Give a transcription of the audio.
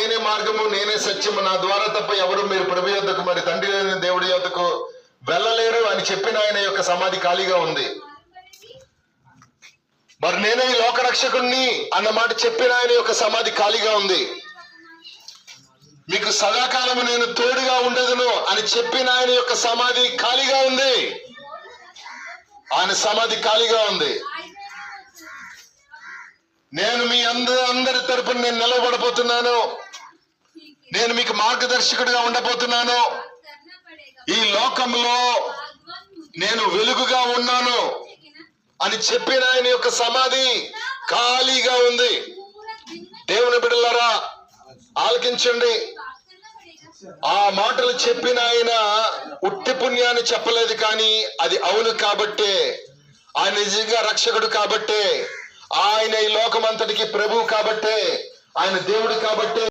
నేనే మార్గము, నేనే సత్యము, నా ద్వారా తప్ప ఎవరు మీరు ప్రభు యొద్దకు, మరి తండ్రి అయిన దేవుడి యొద్దకు వెళ్ళలేరు అని చెప్పిన ఆయన యొక్క సమాధి ఖాళీగా ఉంది. మరి నేనే ఈ లోక రక్షకుణ్ణి అన్న మాట చెప్పిన ఆయన యొక్క సమాధి ఖాళీగా ఉంది. మీకు సదాకాలము నేను తోడుగా ఉండదును అని చెప్పిన ఆయన యొక్క సమాధి ఖాళీగా ఉంది. ఆయన సమాధి ఖాళీగా ఉంది. నేను మీ అందరి తరపున నేను నిలబడబోతున్నాను. నేను మీకు మార్గదర్శకుడిగా ఉండబోతున్నాను. ఈ లోకంలో నేను వెలుగుగా ఉన్నాను అని చెప్పిన ఆయన యొక్క సమాధి ఖాళీగా ఉంది. దేవుని బిడ్డలారా ఆలకించండి. ఆ మాటలు చెప్పిన ఆయన ఉట్టి పుణ్యాన్ని చెప్పలేదు, కానీ అది అవును కాబట్టే, ఆయన నిజంగా రక్షకుడు కాబట్టే, ఆయన ఈ లోకమంతటికి ప్రభువు కాబట్టే, ఆయన దేవుడు కాబట్టే